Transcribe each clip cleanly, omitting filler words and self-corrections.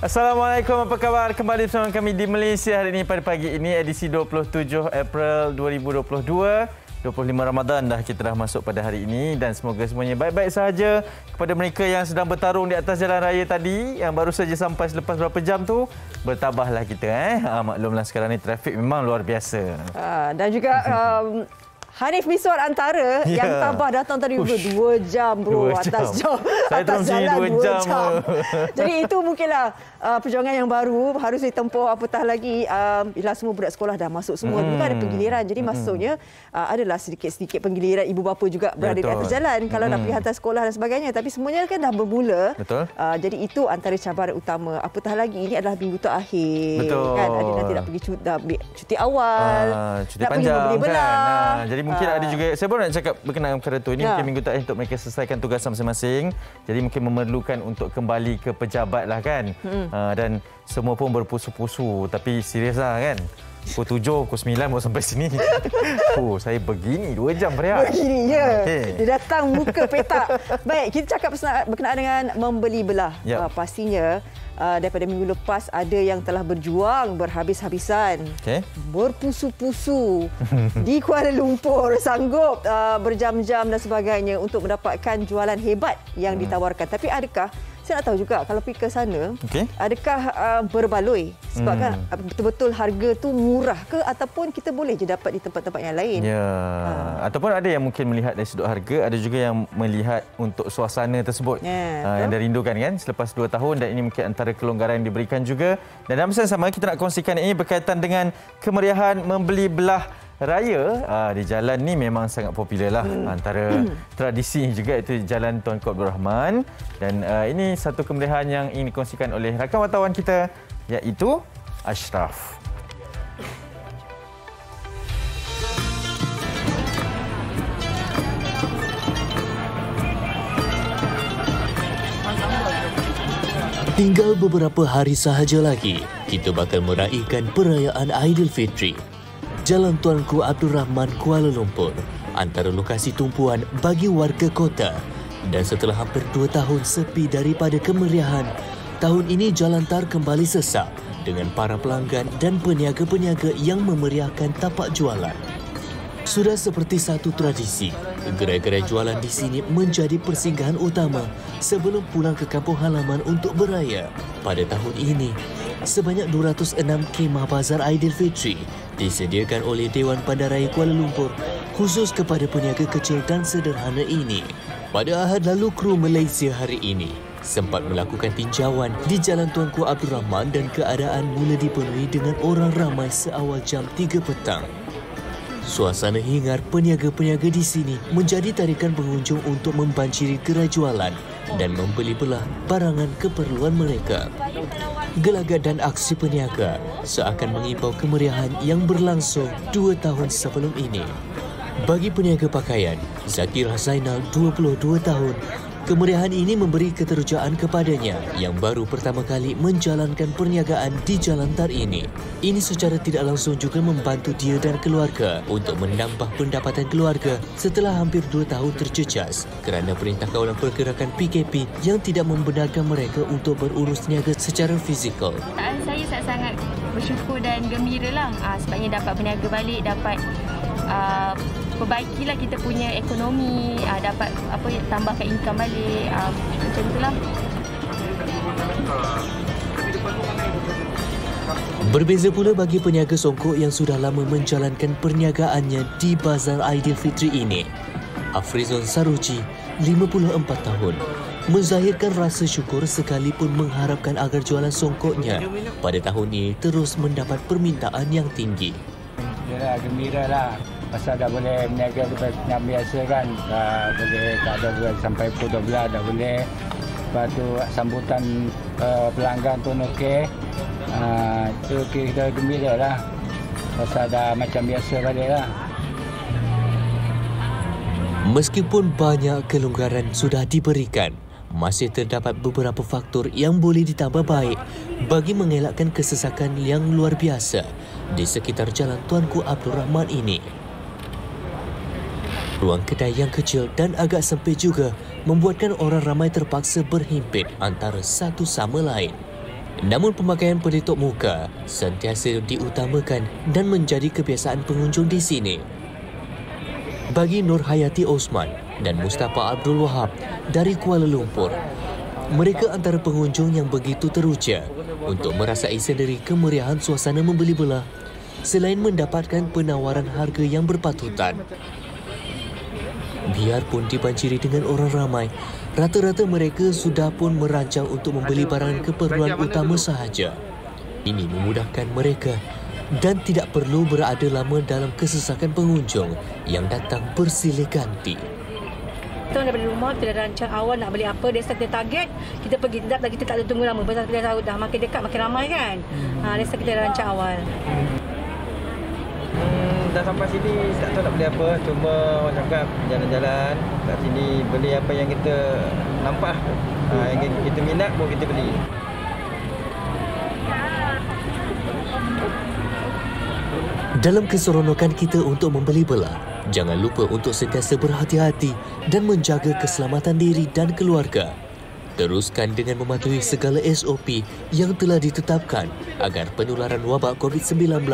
Assalamualaikum, apa khabar? Kembali bersama kami di Malaysia hari ini pada pagi ini, edisi 27 April 2022. 25 Ramadan dah kita dah masuk pada hari ini dan semoga semuanya baik-baik sahaja. Kepada mereka yang sedang bertarung di atas jalan raya tadi yang baru saja sampai selepas berapa jam tu, bertabahlah kita maklumlah sekarang ni trafik memang luar biasa. Dan juga Hanif Miswar antara yang tabah datang tadi 2 jam bro, 2 jam. atas jalan 2 jam. Jadi itu mungkinlah perjuangan yang baru harus ditempuh, apatah lagi bila semua budak sekolah dah masuk semua. Bukan ada penggiliran. Jadi maksudnya adalah sedikit-sedikit penggiliran ibu bapa juga berada di atas jalan kalau nak pergi hantar sekolah dan sebagainya. Tapi semuanya kan dah bermula. Betul. Jadi itu antara cabaran utama. Apatah lagi ini adalah minggu terakhir. Betul. Kan ada nanti nak pergi cuti awal, cuti nak panjang pergi membeli belah. kan. Jadi mungkin ada juga, saya baru nak cakap berkenaan perkara tu. Ini mungkin minggu terakhir untuk mereka selesaikan tugasan masing-masing. Jadi mungkin memerlukan untuk kembali ke pejabat lah kan. Dan semua pun berpusu-pusu. Tapi serius lah kan. Pukul 7, pukul 9 baru sampai sini. Saya begini 2 jam Priya. Begini je. Okay. Dia datang muka petak. Baik, kita cakap berkenaan dengan membeli belah. Pastinya daripada minggu lepas ada yang telah berjuang berhabis-habisan. Berpusu-pusu di Kuala Lumpur. Sanggup berjam-jam dan sebagainya untuk mendapatkan jualan hebat yang ditawarkan. Tapi adakah saya nak tahu juga kalau pergi ke sana, adakah berbaloi? Sebab kan betul-betul harga tu murah ke ataupun kita boleh je dapat di tempat-tempat yang lain? Ataupun ada yang mungkin melihat dari sudut harga, ada juga yang melihat untuk suasana tersebut yang dirindukan kan selepas 2 tahun, dan ini mungkin antara kelonggaran yang diberikan juga. Dan dalam masa yang sama kita nak kongsikan ini berkaitan dengan kemeriahan membeli belah raya di jalan ni memang sangat popular lah. Antara tradisi juga itu Jalan Tunku Abdul Rahman. Dan ini satu kemeriahan yang ingin dikongsikan oleh rakan wartawan kita, iaitu Ashraf. Tinggal beberapa hari sahaja lagi, kita bakal meraihkan perayaan Aidilfitri. Jalan Tunku Abdul Rahman, Kuala Lumpur, antara lokasi tumpuan bagi warga kota. Dan setelah hampir 2 tahun sepi daripada kemeriahan, tahun ini jalan tar kembali sesak dengan para pelanggan dan peniaga-peniaga yang memeriahkan tapak jualan. Sudah seperti satu tradisi, gerai-gerai jualan di sini menjadi persinggahan utama sebelum pulang ke kampung halaman untuk beraya. Pada tahun ini, sebanyak 206 kemah bazar Aidilfitri disediakan oleh Dewan Bandaraya Kuala Lumpur khusus kepada peniaga kecil dan sederhana ini. Pada Ahad lalu, kru Malaysia Hari Ini sempat melakukan tinjauan di Jalan Tunku Abdul Rahman dan keadaan mula dipenuhi dengan orang ramai seawal jam 3 petang. Suasana hingar peniaga-peniaga di sini menjadi tarikan pengunjung untuk membanjiri gerai jualan dan membeli belah barangan keperluan mereka. Gelagat dan aksi peniaga seakan mengimbau kemeriahan yang berlangsung 2 tahun sebelum ini. Bagi peniaga pakaian, Zakirah Zainal, 22 tahun, kemeriahan ini memberi keterujaan kepadanya yang baru pertama kali menjalankan perniagaan di jalan tar ini. Ini secara tidak langsung juga membantu dia dan keluarga untuk menambah pendapatan keluarga setelah hampir 2 tahun terjejas kerana Perintah Kawalan Pergerakan PKP yang tidak membenarkan mereka untuk berurus niaga secara fizikal. Saya sangat bersyukur dan gembira lah sebabnya dapat berniaga balik, dapat perbaikilah kita punya ekonomi, dapat tambahkan income balik, macam itulah. Berbeza pula bagi peniaga songkok yang sudah lama menjalankan perniagaannya di Bazar Aidilfitri ini. Afrizon Saruji, 54 tahun, menzahirkan rasa syukur sekalipun mengharapkan agar jualan songkoknya pada tahun ini terus mendapat permintaan yang tinggi. Yalah, gembira lah. Pasal dah boleh berniaga yang biasa kan. Boleh tak ada bulan sampai pukul 12 dah boleh. Lepas tu sambutan pelanggan pun okey. Itu kita gembira lah. Pasal dah macam biasa balik lah. Meskipun banyak kelonggaran sudah diberikan, masih terdapat beberapa faktor yang boleh ditambah baik bagi mengelakkan kesesakan yang luar biasa di sekitar Jalan Tunku Abdul Rahman ini. Ruang kedai yang kecil dan agak sempit juga membuatkan orang ramai terpaksa berhimpit antara satu sama lain. Namun pemakaian pelitup muka sentiasa diutamakan dan menjadi kebiasaan pengunjung di sini. Bagi Nur Hayati Osman dan Mustafa Abdul Wahab dari Kuala Lumpur, mereka antara pengunjung yang begitu teruja untuk merasai sendiri kemeriahan suasana membeli belah selain mendapatkan penawaran harga yang berpatutan. Biarpun dibanjiri dengan orang ramai, rata-rata mereka sudah pun merancang untuk membeli barang keperluan utama sahaja. Ini memudahkan mereka dan tidak perlu berada lama dalam kesesakan pengunjung yang datang bersilih ganti. Kita daripada rumah, kita dah rancang awal nak beli apa, dari kita target, kita pergi, kita tak ada tunggu lama. Pasal kita tahu dah makin dekat, makin ramai kan. Dari kita dah rancang awal. Dah sampai sini, tak tahu nak beli apa. Cuma orang cakap jalan-jalan kat sini, beli apa yang kita nampak. Yang kita minat pun kita beli. Dalam keseronokan kita untuk membeli belah, jangan lupa untuk sentiasa berhati-hati dan menjaga keselamatan diri dan keluarga. Teruskan dengan mematuhi segala SOP yang telah ditetapkan agar penularan wabak COVID-19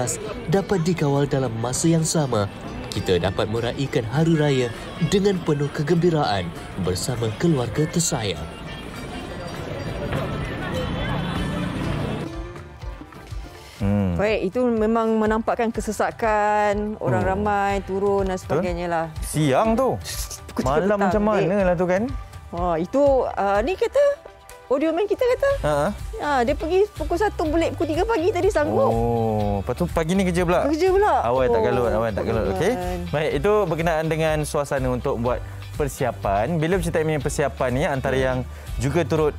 dapat dikawal dalam masa yang sama. Kita dapat meraihkan Hari Raya dengan penuh kegembiraan bersama keluarga tersayang. Baik, itu memang menampakkan kesesakan, orang ramai turun dan sebagainya lah. Siang tu. Malam macam mana lah tu kan? Itu ni kata audioman kita kata. Dia pergi pukul 1 boleh pukul 3 pagi tadi sanggup. Lepas tu pagi ni kerja pula. Awal tak galut, okey. Baik, itu berkenaan dengan suasana untuk buat persiapan. Bila bercerita mengenai persiapan ni, antara yang juga turut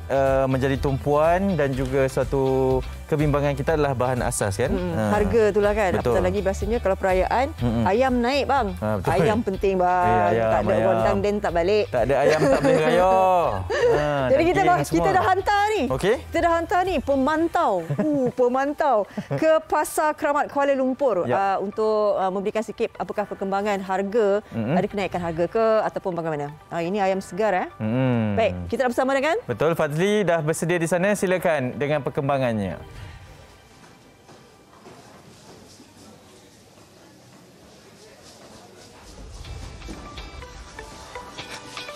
menjadi tumpuan dan juga suatu kebimbangan kita adalah bahan asas kan. Harga itulah kan. Betul. Apatah lagi biasanya kalau perayaan ayam naik bang. Ayam penting bang. Tak ada orang dangden tak balik. Tak ada ayam tak boleh raya. Jadi kita dah hantar ni. Okey. Kita dah hantar ni pemantau ke Pasar Keramat Kuala Lumpur untuk memberikan sikit apakah perkembangan harga, ada kenaikan harga ke ataupun bagaimana. Ini ayam segar Baik, kita dah bersama dengan Betul, Fazli dah bersedia di sana. Silakan dengan perkembangannya.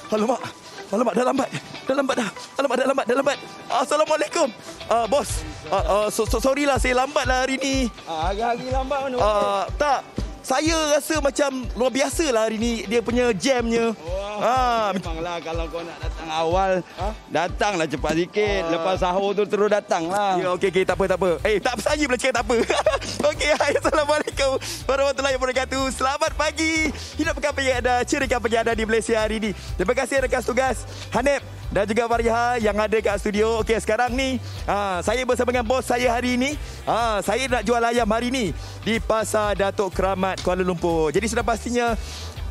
Alamak, dah lambat. Alamak. Assalamualaikum. Bos. Sorry lah, saya lambat lah hari ni. Hari-hari lambat mana? Tak. Saya rasa macam luar biasa lah hari ni dia punya jamnya. Memanglah kalau kau nak datang awal, datanglah cepat sikit. Lepas sahur tu terus datanglah. Ya, okey, tak apa. Tak bersaing pula cakap tak apa. Okey, Assalamualaikum warahmatullahi wabarakatuh. Selamat pagi. Hidup pekan pagi ada, cerikan pagi ada di Malaysia hari ini. Terima kasih rakan tugas Hanif dan juga Mariha yang ada kat studio. Okey, sekarang ni saya bersama dengan bos saya hari ini. Saya nak jual ayam hari ni di Pasar Datuk Keramat Kuala Lumpur. Jadi sudah pastinya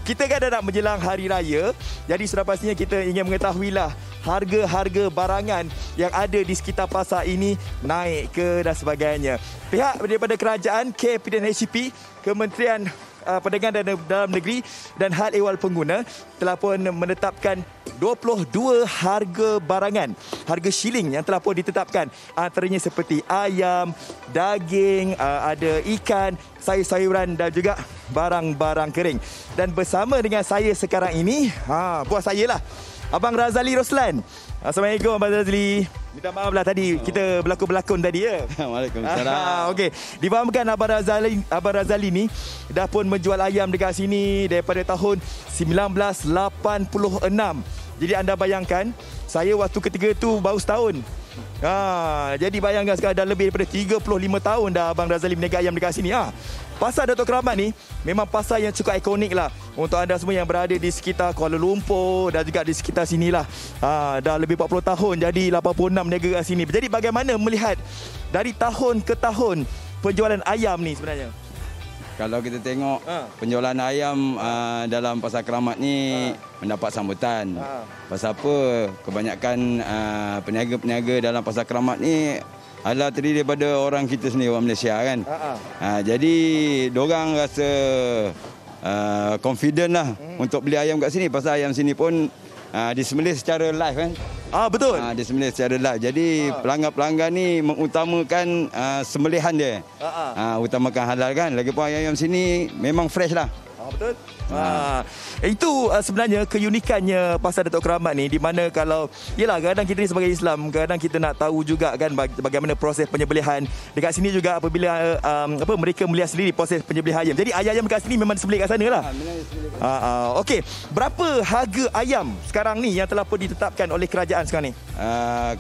kita kan dah nak menjelang Hari Raya. Jadi sudah pastinya kita ingin mengetahuilah harga-harga barangan yang ada di sekitar pasar ini naik ke dan sebagainya. Pihak daripada kerajaan KP dan HCP, Kementerian Perdagangan Dalam Negeri dan Hal Ehwal Pengguna telah pun menetapkan 22 harga barangan, harga shilling yang telah pun ditetapkan. Antaranya seperti ayam, daging, ada ikan, sayur-sayuran dan juga barang-barang kering. Dan bersama dengan saya sekarang ini, buat saya lah, Abang Razali Roslan. Assalamualaikum Abang Razali. Minta maaf lah tadi kita berlakon-berlakon tadi ya. Waalaikumsalam. Okey, difahamkan Abang Razali ni dah pun menjual ayam dekat sini daripada tahun 1986. Jadi anda bayangkan, saya waktu ketiga tu baru setahun. Jadi bayangkan sekarang dah lebih daripada 35 tahun dah Abang Razali berniaga ayam dekat sini. Pasar Datuk Keramat ni memang pasar yang cukup ikonik lah untuk anda semua yang berada di sekitar Kuala Lumpur dan juga di sekitar sinilah. Dah lebih 40 tahun, jadi 86 berniaga kat sini. Jadi bagaimana melihat dari tahun ke tahun penjualan ayam ni sebenarnya? Kalau kita tengok penjualan ayam dalam Pasar Keramat ni mendapat sambutan. Pasal apa? Kebanyakan peniaga-peniaga dalam Pasar Keramat ni adalah terdiri daripada orang kita sendiri, orang Malaysia kan. Jadi diorang rasa confident lah untuk beli ayam kat sini. Pasal ayam sini pun disembelih secara live kan. Betul. Disembelih secara live. Jadi pelanggan-pelanggan ni mengutamakan sembelihan dia. Utamakan halal kan. Lagipun ayam sini memang fresh lah. Betul. Itu sebenarnya keunikannya Pasar Datuk Keramat ni, di mana kalau yalah kadang kita ni sebagai Islam, kadang kita nak tahu juga kan bagaimana proses penyembelihan. Dekat sini juga apabila mereka melihat sendiri proses penyembelihan ayam. Jadi ayam dekat sini memang disembelih kat sana lah. Okey, berapa harga ayam sekarang ni yang telah pun ditetapkan oleh kerajaan sekarang ni?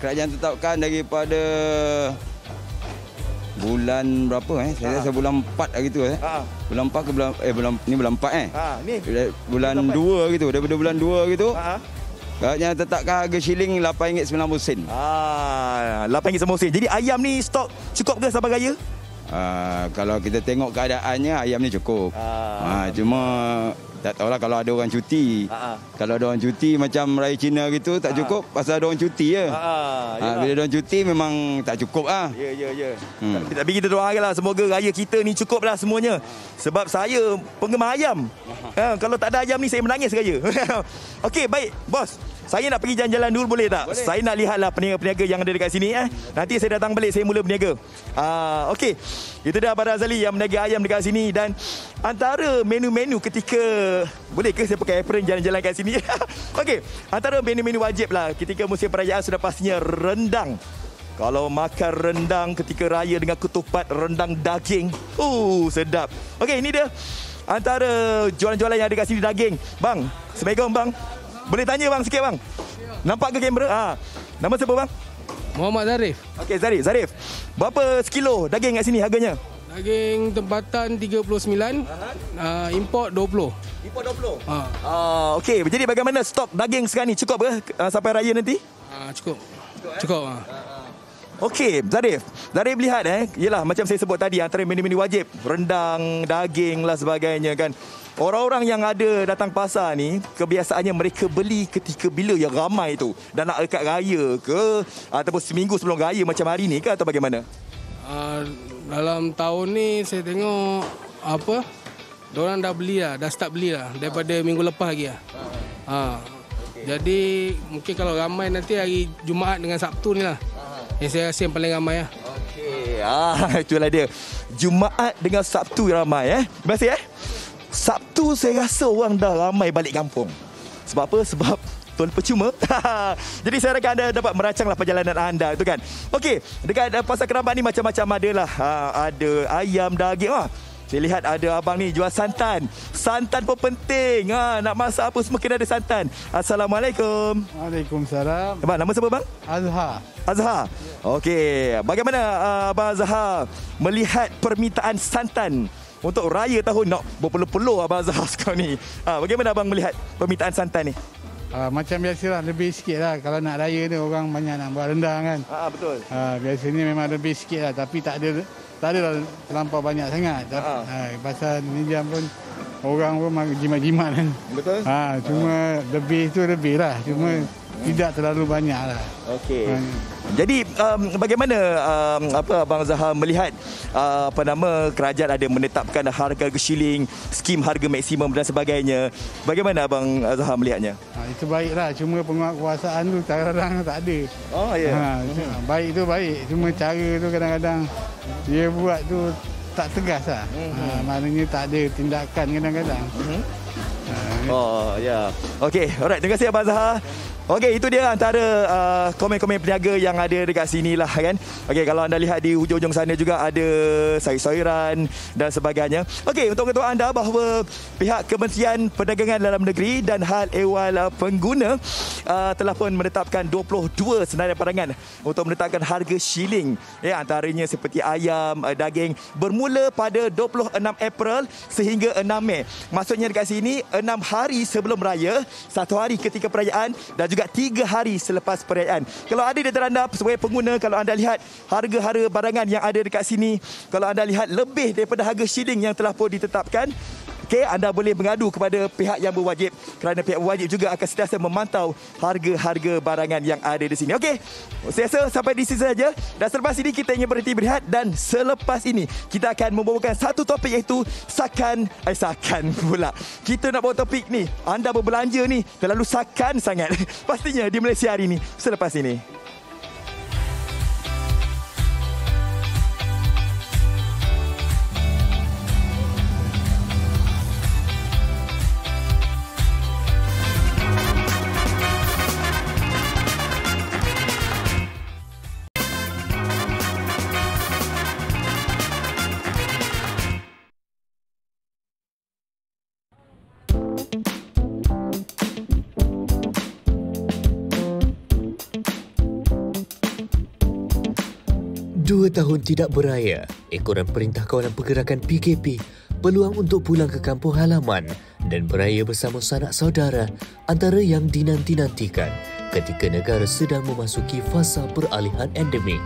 Kerajaan tetapkan daripada bulan berapa Saya rasa bulan 4 hari tu Bulan 4 ke bulan 4 Ni bulan 2 gitu. Daripada bulan 2 gitu. Kerajaan tetapkan harga shilling RM8.90. RM8.90. Jadi ayam ni stok cukup ke sampai raya? Kalau kita tengok keadaannya ayam ni cukup. Cuma tak tahulah kalau ada orang cuti. Kalau ada orang cuti macam Raya Cina gitu tak cukup pasal ada orang cuti je. Bila ada orang cuti memang tak cukup lah. Ya. Tapi kita doakanlah semoga raya kita ni cukup lah semuanya. Sebab saya penggemar ayam. Kalau tak ada ayam ni saya menangis raya. Okey, baik bos. Saya nak pergi jalan-jalan dulu boleh tak? Boleh. Saya nak lihatlah peniaga-peniaga yang ada dekat sini. Nanti saya datang balik, saya mula berniaga. Okey. Itu dia Abang Razali yang berniaga ayam dekat sini. Dan antara menu-menu ketika... Boleh ke saya pakai apron jalan-jalan kat sini? Okey. Antara menu-menu wajib lah ketika musim perayaan sudah pastinya rendang. Kalau makan rendang ketika raya dengan ketupat rendang daging. Sedap. Okey, ini dia antara jualan-jualan yang ada kat sini daging. Bang, Assalamualaikum bang. Boleh tanya bang sikit bang? Nampak ke kamera? Nama siapa bang? Muhammad Zarif. Okey, Zarif. Berapa sekilo daging kat sini harganya? Daging tempatan 39, import 20. Import 20? Okey, jadi bagaimana stok daging sekarang ni? Cukup ke sampai raya nanti? Cukup. Cukup. Okey, Zarif lihat yelah macam saya sebut tadi antara menu-menu wajib rendang, daging lah sebagainya kan. Orang-orang yang ada datang pasar ni kebiasaannya mereka beli ketika bila yang ramai tu dan nak dekat raya ke ataupun seminggu sebelum raya macam hari ni ke atau bagaimana? Dalam tahun ni saya tengok diorang dah beli lah, dah start beli lah daripada minggu lepas lagi lah. Jadi mungkin kalau ramai nanti hari Jumaat dengan Sabtu ni lah. Yang saya rasa yang paling ramai lah. Okey, itulah dia. Jumaat dengan Sabtu ramai Terima kasih Sabtu saya rasa orang dah ramai balik kampung. Sebab apa? Sebab tol percuma. Jadi saya harapkan anda dapat merancanglah perjalanan anda itu kan. Okey, dekat Pasar Keramat ni macam-macam adalah. Ada ayam, daging. Saya lihat ada abang ni jual santan. Santan pun penting. Nak masak apa semua kena ada santan. Assalamualaikum. Waalaikumsalam. Abang, nama siapa bang? Azhar. Okey, bagaimana Abang Azhar melihat permintaan santan untuk raya tahun nak berpeluh-peluh Abang Azhar sekarang ni? Bagaimana abang melihat permintaan santan ni? Macam biasalah, lebih sikit lah. Kalau nak raya ni orang banyak nak buat rendang kan. Betul. Biasanya memang lebih sikit lah. Tapi tak ada terlampau banyak sangat. Pasal ni jam pun orang pun jimat-jimat kan. Betul. Cuma lebih tu lebih lah. Cuma tidak terlalu banyak lah. Okey. Jadi bagaimana Abang Zahar melihat kerajaan ada menetapkan harga shilling, skim harga maksimum dan sebagainya. Bagaimana Abang Zahar melihatnya? Itu baiklah, cuma penguasaan tu kadang-kadang tak ada. Baik tu baik, cuma cara tu kadang-kadang dia buat tu tak tegas lah. Maknanya tak ada tindakan kadang-kadang. Okey, alright, terima kasih Abang Zahar. Okey, itu dia antara komen-komen peniaga yang ada dekat sini lah kan. Okey, kalau anda lihat di hujung-hujung sana juga ada sayur-sayuran dan sebagainya. Okey, untuk ketahuan anda bahawa pihak Kementerian Perdagangan Dalam Negeri dan Hal Ehwal Pengguna telah pun menetapkan 22 senarai padangan untuk menetapkan harga shilling. Antaranya seperti ayam, daging bermula pada 26 April sehingga 6 Mei. Maksudnya dekat sini 6 hari sebelum raya, 1 hari ketika perayaan dan juga 3 hari selepas perayaan. Kalau ada di antara anda sebagai pengguna, kalau anda lihat harga-harga barangan yang ada dekat sini, kalau anda lihat lebih daripada harga shilling yang telah pun ditetapkan, Okey, anda boleh mengadu kepada pihak yang berwajib kerana pihak berwajib juga akan sentiasa memantau harga-harga barangan yang ada di sini. Okey, saya rasa sampai di sini saja. Dan selepas ini kita ingin berhenti berehat dan selepas ini kita akan membawakan satu topik iaitu sakan pula. Kita nak bawa topik ni, anda berbelanja ni terlalu sakan sangat. Pastinya di Malaysia hari ini selepas ini. Dua tahun tidak beraya, ekoran Perintah Kawalan Pergerakan PKP peluang untuk pulang ke kampung halaman dan beraya bersama sanak saudara antara yang dinanti-nantikan ketika negara sedang memasuki fasa peralihan endemik.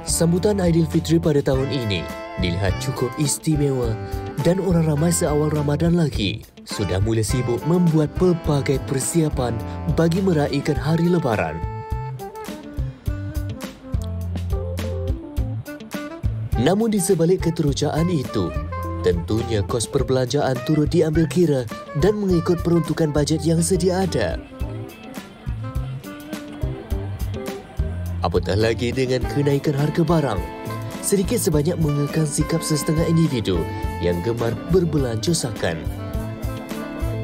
Sambutan Aidilfitri pada tahun ini dilihat cukup istimewa dan orang ramai seawal Ramadan lagi sudah mula sibuk membuat pelbagai persiapan bagi meraihkan hari Lebaran. Namun di sebalik keterujaan itu, tentunya kos perbelanjaan turut diambil kira dan mengikut peruntukan bajet yang sedia ada. Apatah lagi dengan kenaikan harga barang, sedikit sebanyak mengekang sikap sesetengah individu yang gemar berbelanja sakan.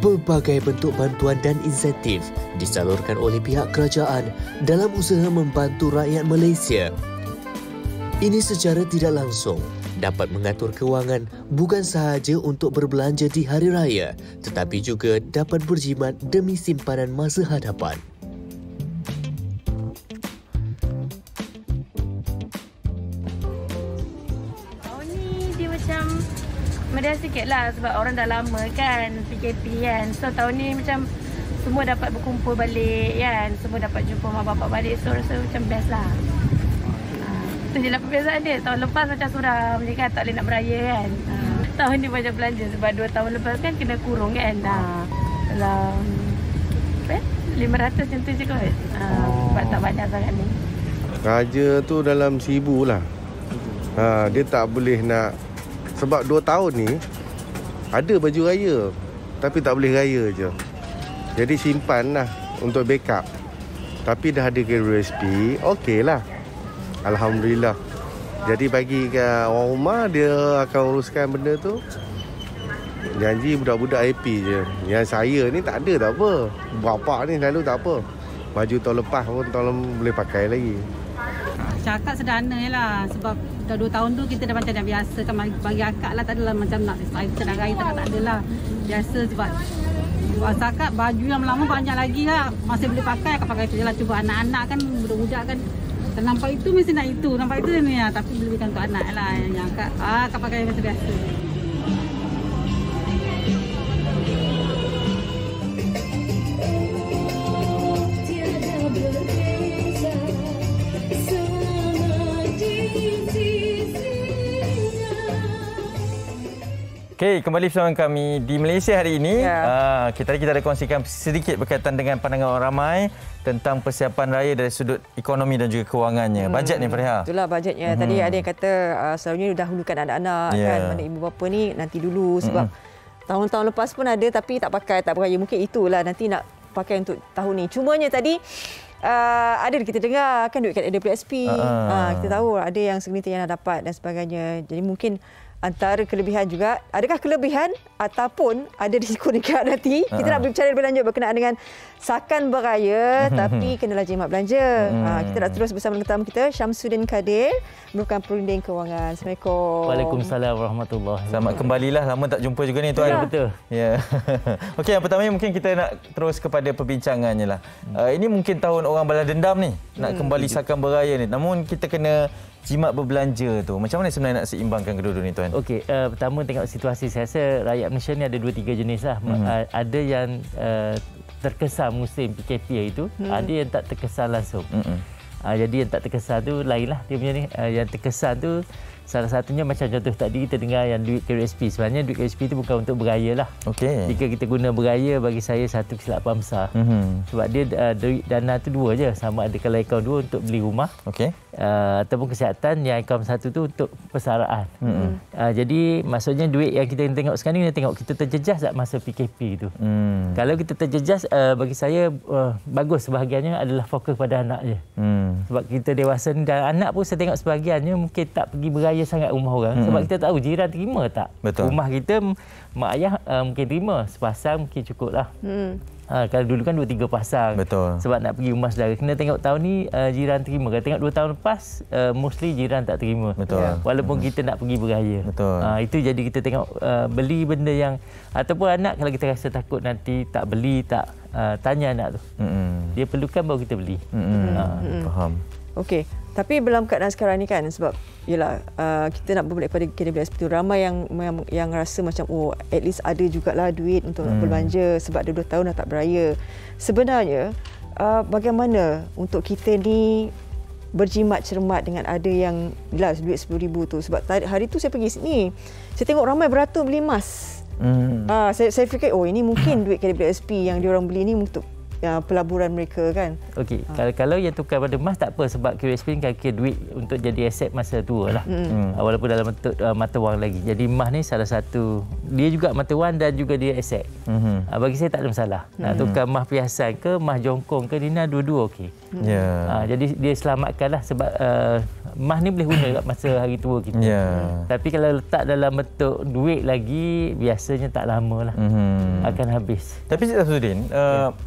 Pelbagai bentuk bantuan dan insentif disalurkan oleh pihak kerajaan dalam usaha membantu rakyat Malaysia. Ini secara tidak langsung dapat mengatur kewangan bukan sahaja untuk berbelanja di hari raya, tetapi juga dapat berjimat demi simpanan masa hadapan. Tahun ni dia macam meriah sikit lah sebab orang dah lama kan PKP kan. So tahun ni macam semua dapat berkumpul balik kan. Semua dapat jumpa mak bapak balik. So rasa macam best lah. Itu je lah perbezaan dia. Tahun lepas macam suram je kan, tak boleh nak beraya kan. Tahun ni banyak belanja sebab 2 tahun lepas kan kena kurung kan. Dalam 500 macam tu je kot. Sebab tak banyak sangat ni. Raja tu dalam 1,000 lah. Dia tak boleh nak, sebab 2 tahun ni ada baju raya tapi tak boleh raya je. Jadi simpan lah untuk backup. Tapi dah ada KRSP, okey lah. Alhamdulillah. Jadi bagi ke orang rumah, dia akan uruskan benda tu. Janji budak-budak happy je. Yang saya ni tak ada tak apa. Bapak ni selalu tak apa. Baju tahun lepas pun tahun boleh pakai lagi. Cakap sederhana lah. Sebab dah 2 tahun tu kita dah macam dah biasa kan. Bagi akak lah tak adalah macam nak kita raya tak ada lah. Biasa sebab cakap baju yang lama banyak lagi lah. Masih boleh pakai, akan pakai tu je lah. Cuba anak-anak kan, budak-budak kan. Nampak itu mesti nak itu, nampak itu ni ya. Tapi belikan untuk anak lah yang akak pakai macam biasa. Okey, kembali bersama kami di Malaysia hari ini. Kita ada kongsikan sedikit berkaitan dengan pandangan orang ramai tentang persiapan raya dari sudut ekonomi dan juga kewangannya. Bajet ni, Fariha. Itulah bajetnya. Tadi ada yang kata selalunya dahulukan anak-anak kan. Mana ibu bapa ni nanti dulu sebab tahun-tahun lepas pun ada tapi tak pakai, tak beraya. Mungkin itulah nanti nak pakai untuk tahun ni. Cumanya tadi ada kita dengar kan duit kat AWSP. Kita tahu ada yang segelintir yang dah dapat dan sebagainya. Jadi mungkin antara kelebihan juga, adakah kelebihan ataupun ada risiko dekat nanti? Kita nak berbicara lebih lanjut berkenaan dengan sakan beraya tapi kenalah jimat belanja. Kita nak terus bersama tetamu kita Syamsuddin Kadir, merupakan perunding kewangan. Assalamualaikum. Waalaikumsalam warahmatullahi wabarakatuh. Selamat kembalilah, lama tak jumpa juga ni tuan. Ya, betul. Ya. Okey, yang pertama mungkin kita nak terus kepada perbincangannya lah. Ini mungkin tahun orang balas dendam ni, nak kembali sakan beraya ni. Namun kita kena jimat berbelanja tu. Macam mana sebenarnya nak seimbangkan kedua-dua ni tuan? Okey, pertama tengok situasi. Saya rasa rakyat Malaysia ni ada 2-3 jenis lah. Ada yang terkesan musim PKP itu, ada yang tak terkesan langsung. Jadi yang tak terkesan tu lain lah dia punya ni. Yang terkesan tu Salah satunya macam contoh tadi kita dengar yang duit KUSP. Sebenarnya duit KUSP itu bukan untuk beraya lah. Okey. Jika kita guna beraya, bagi saya satu kesilapan besar. Sebab dia duit dana tu dua je. Sama ada kalau akaun dua untuk beli rumah. Okey. Ataupun kesihatan, yang akaun satu tu untuk persaraan. Jadi maksudnya duit yang kita tengok sekarang ni, kita tengok kita terjejas tak masa PKP tu. Kalau kita terjejas, bagi saya bagus sebahagiannya adalah fokus pada anak je. Sebab kita dewasa ni dan anak pun saya tengok sebahagiannya mungkin tak pergi beraya sangat rumah orang. Sebab kita tahu jiran terima tak. Betul. Rumah kita mak ayah mungkin terima, sepasang mungkin cukup lah. Kalau dulu kan 2-3 pasang. Betul. Sebab nak pergi rumah saudara. Kena tengok tahun ni jiran terima. Kalau tengok 2 tahun lepas, mostly jiran tak terima. Betul. Walaupun kita nak pergi beraya. Betul. Itu jadi kita tengok beli benda yang, ataupun anak kalau kita rasa takut nanti tak beli, tak tanya anak tu. Dia perlukan baru kita beli. Faham. Okey, tapi dalam keadaan sekarang ni kan, sebab yalah kita nak berbalik pada KWSP tu, ramai yang rasa macam at least ada jugalah duit untuk nak berbelanja sebab dah 2 tahun dah tak beraya. Sebenarnya bagaimana untuk kita ni berjimat cermat dengan ada yang jelas duit RM10,000 tu, sebab hari tu saya pergi sini, saya tengok ramai beratur beli emas. Saya fikir ini mungkin duit KWSP yang diorang beli ni untuk pelaburan mereka kan. Okey, kalau yang tukar pada emas tak apa, sebab KUSP ni kira duit untuk jadi aset masa tua lah. Walaupun dalam bentuk mata wang lagi. Jadi emas ni salah satu, dia juga mata wang dan juga dia aset. Bagi saya tak ada masalah. Nak tukar emas perhiasan ke, emas jongkong ke, Dina, dua-dua okey. Jadi dia selamatkanlah, sebab emas ni boleh guna kat masa hari tua kita. Tapi kalau letak dalam bentuk duit lagi, biasanya tak lama lah. Akan habis. Tapi Cik Safzuddin,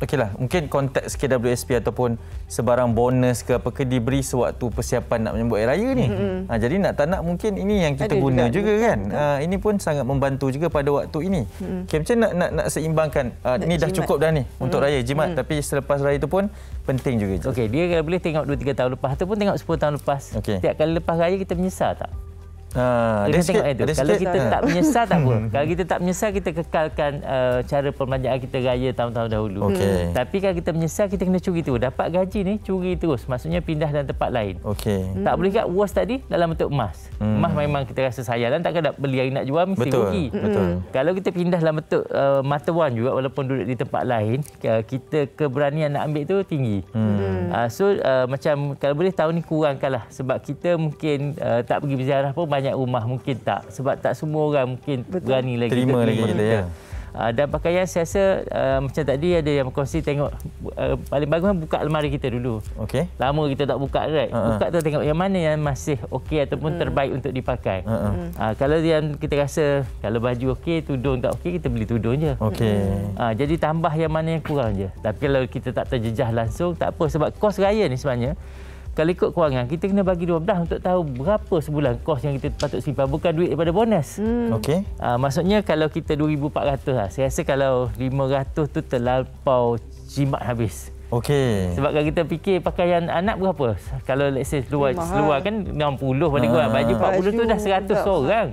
okeylah, mungkin konteks KWSP ataupun sebarang bonus ke apa ke diberi sewaktu persiapan nak menyambut hari raya ni. Jadi nak tak nak mungkin ini yang kita guna juga kan. Ini pun sangat membantu juga pada waktu ini. Macam nak seimbangkan. Ni dah cukup dah ni untuk raya jimat, tapi selepas raya tu pun penting juga. Okey, dia kalau boleh tengok 2-3 tahun lepas ataupun tengok 10 tahun lepas. Setiap kali lepas raya kita menyesal tak? Tengok itu. Kalau kita tak menyesal tak apa. Kalau kita tak menyesal, kita kekalkan cara perbelanjaan kita raya tahun-tahun dahulu. Tapi kalau kita menyesal, kita kena curi terus. Dapat gaji ni, curi terus. Maksudnya pindah dalam tempat lain. Tak boleh kat was tadi dalam bentuk emas. Emas memang kita rasa sayang dan takkan nak beli hari nak jual mesti rugi. Kalau kita pindah dalam bentuk mata wang juga, walaupun duduk di tempat lain, kita keberanian nak ambil tu tinggi. Macam kalau boleh tahun ni kurangkanlah, sebab kita mungkin tak pergi berziarah pun banyak rumah mungkin tak, sebab tak semua orang mungkin berani lagi terima lagi kita ya. Dan pakaian saya rasa macam tadi ada yang berkongsi, tengok paling bagus buka almari kita dulu. Lama kita tak buka right. Buka tu tengok yang mana yang masih okey ataupun terbaik untuk dipakai. Kalau yang kita rasa kalau baju okey, tudung tak okey, kita beli tudung je. Jadi tambah yang mana yang kurang je. Tapi kalau kita tak terjejah langsung tak apa, sebab kos raya ni sebenarnya kalau ikut kewangan, kita kena bagi 12 untuk tahu berapa sebulan kos yang kita patut simpan, bukan duit daripada bonus. Maksudnya kalau kita 2,400 lah, saya rasa kalau 500 tu terlampau jimat habis. Sebab kalau kita fikir pakaian anak berapa? Kalau let's say seluar kan 60 paling kurang, baju 40 tu dah 100 seorang.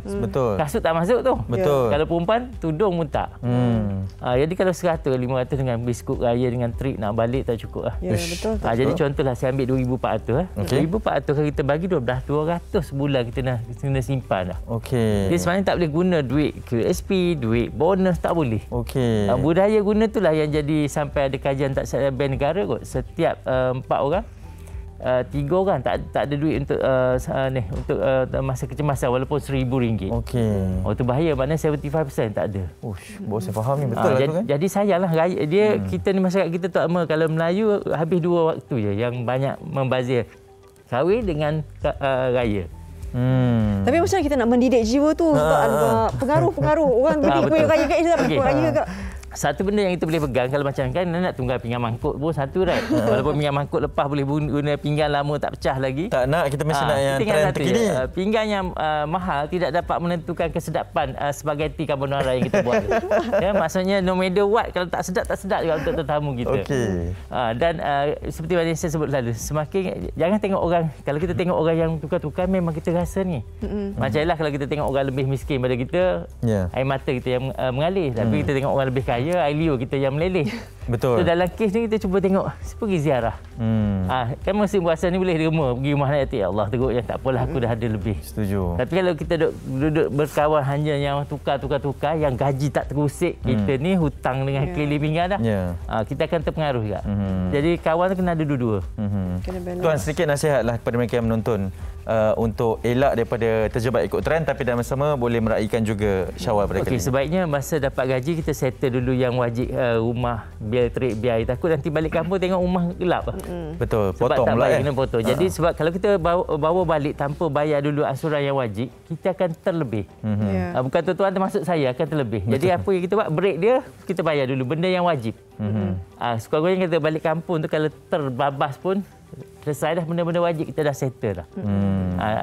Kasut tak masuk tu. Kalau perempuan, tudung pun tak. Jadi kalau 100, 500 dengan biskut raya dengan trik nak balik tak cukup lah. Jadi contohlah saya ambil 2,400 2,400 kalau kita bagi 12, 200 sebulan kita kena simpan dah. Dia sebenarnya tak boleh guna duit KUSP, duit bonus, tak boleh. Budaya guna itulah yang jadi sampai ada kajian tak silap bank negara kot. Setiap 4 orang, 3 orang tak ada duit untuk untuk masa kecemasan walaupun RM1,000. Itu bahaya, maknanya 75% tak ada. Baru saya faham ni betul lah tu kan. Jadi sayanglah raya dia, kita ni masyarakat kita tak lama, kalau Melayu habis 2 waktu je yang banyak membazir, kahwin dengan raya. Tapi macam mana kita nak mendidik jiwa tu, sebab pengaruh orang duit raya kat Islam, raya kat satu benda yang kita boleh pegang, kalau macam kan nak tunggal pinggan mangkuk pun satu right. Walaupun pinggan mangkuk lepas boleh guna pinggan lama tak pecah lagi. Tak nak, kita mesti nak yang trend terkini. Pinggan yang mahal tidak dapat menentukan kesedapan spaghetti carbonara yang kita buat. Maksudnya no matter what, kalau tak sedap juga untuk tetamu kita. Dan seperti mana saya sebut lalu, semakin jangan tengok orang, kalau kita tengok orang yang tukar-tukar memang kita rasa ni. Macamlah kalau kita tengok orang lebih miskin pada kita, air mata kita yang mengalir. Tapi kita tengok orang lebih kaya, air liur kita yang meleleh. Betul. So, dalam kes ni kita cuba tengok pergi ziarah. Kan musim puasa ni boleh derma pergi rumah anak yatim. Allah teruk yang tak apalah aku dah ada lebih. Setuju. Tapi kalau kita duduk berkawan hanya yang tukar, yang gaji tak terusik, kita ni hutang dengan keliling pinggan dah. Kita akan terpengaruh juga. Jadi kawan tu kena ada dua-dua. Tuan, sedikit nasihatlah kepada mereka yang menonton untuk elak daripada terjebak ikut trend tapi dalam sama boleh meraihkan juga Syawal pada kali ini. Sebaiknya masa dapat gaji kita settle dulu yang wajib, rumah, bil trip, biaya. Takut nanti balik kampung tengok rumah gelap. Betul, sebab potong pula kena potong. Jadi sebab kalau kita bawa balik tanpa bayar dulu ansuran yang wajib, kita akan terlebih. Bukan tuan-tuan termasuk saya akan terlebih. Betul. Jadi apa yang kita buat, break dia, kita bayar dulu benda yang wajib. Sekurang-kurangnya kita balik kampung tu kalau terbabas pun selesai dah benda-benda wajib kita dah settle dah.